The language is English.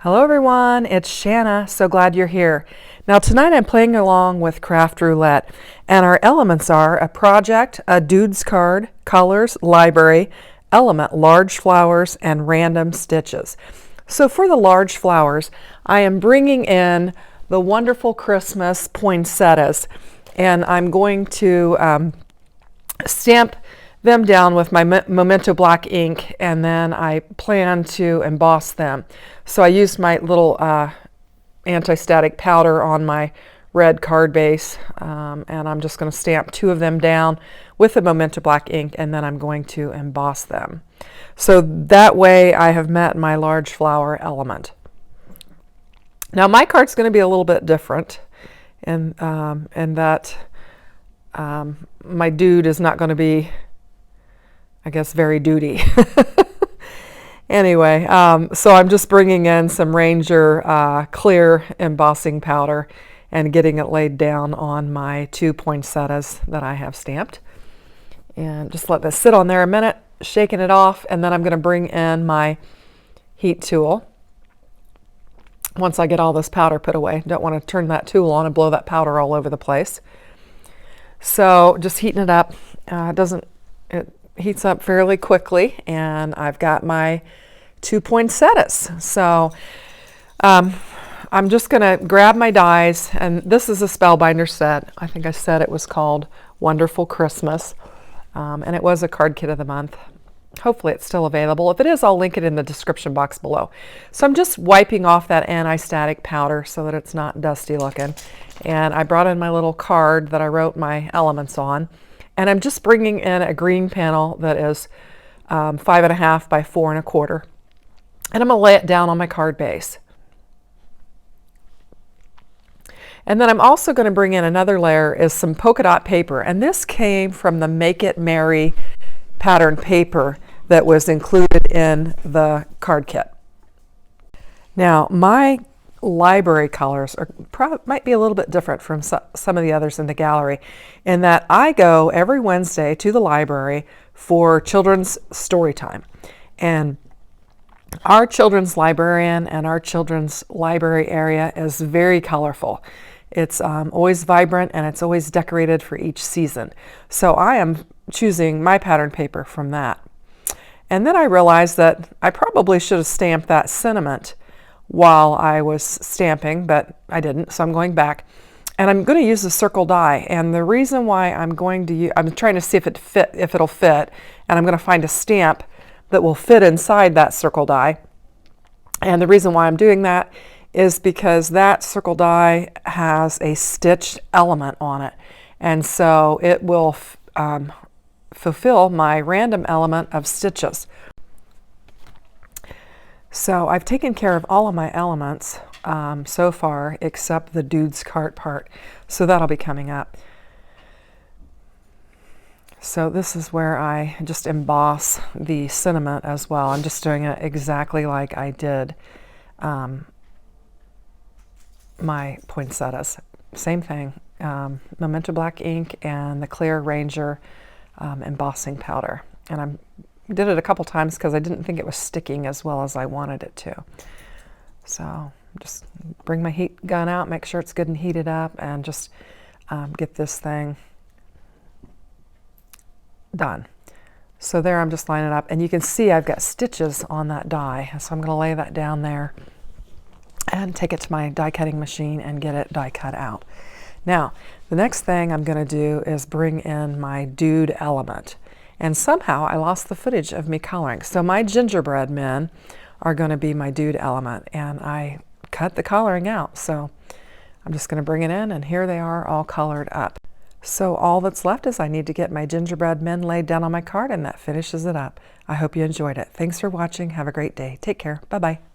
Hello everyone, it's Shanna. So glad you're here. Now tonight I'm playing along with Craft Roulette, and our elements are a project, a dude's card, colors, library, element, large flowers, and random stitches. So for the large flowers, I am bringing in the Wonderful Christmas poinsettias, and I'm going to stamp them down with my Memento Black ink, and then I plan to emboss them. So I used my little anti-static powder on my red card base, and I'm just going to stamp 2 of them down with the Memento Black ink, and then I'm going to emboss them. So that way I have met my large flower element. Now my card's going to be a little bit different in that my dude is not going to be, I guess, very duty. Anyway, so I'm just bringing in some Ranger clear embossing powder and getting it laid down on my 2 poinsettias that I have stamped. And just let this sit on there a minute, shaking it off, and then I'm going to bring in my heat tool. Once I get all this powder put away, don't want to turn that tool on and blow that powder all over the place. So just heating it up. It heats up fairly quickly, and I've got my 2 poinsettias. So I'm just going to grab my dies, and this is a Spellbinder set. I think I said it was called Wonderful Christmas, and it was a card kit of the month. Hopefully it's still available. If it is, I'll link it in the description box below. So I'm just wiping off that anti-static powder so that it's not dusty looking. And I brought in my little card that I wrote my elements on. And I'm just bringing in a green panel that is 5.5 by 4.25. And I'm going to lay it down on my card base. And then I'm also going to bring in another layer is some polka dot paper. And this came from the Make It Merry pattern paper that was included in the card kit. Now my library colors might be a little bit different from some of the others in the gallery, in that I go every Wednesday to the library for children's story time. And our children's librarian and our children's library area is very colorful. It's always vibrant, and it's always decorated for each season. So I am choosing my pattern paper from that. And then I realized that I probably should have stamped that sentiment while I was stamping, but I didn't, so I'm going back. And I'm going to use the circle die, and the reason why I'm trying to see if it'll fit, and I'm going to find a stamp that will fit inside that circle die. And the reason why I'm doing that is because that circle die has a stitched element on it, and so it will fulfill my random element of stitches. So I've taken care of all of my elements so far, except the dude's cart part. So that'll be coming up. So this is where I just emboss the sentiment as well. I'm just doing it exactly like I did my poinsettias. Same thing, Memento Black ink and the clear Ranger embossing powder. And I did it a couple times because I didn't think it was sticking as well as I wanted it to. So just bring my heat gun out, make sure it's good and heated up, and just get this thing done. So there, I'm just lining it up, and you can see I've got stitches on that die. So I'm going to lay that down there and take it to my die cutting machine and get it die cut out. Now, the next thing I'm going to do is bring in my dude element. And somehow I lost the footage of me coloring. So my gingerbread men are going to be my dude element, and I cut the coloring out. So I'm just going to bring it in, and here they are all colored up. So all that's left is I need to get my gingerbread men laid down on my card, and that finishes it up. I hope you enjoyed it. Thanks for watching. Have a great day. Take care. Bye-bye.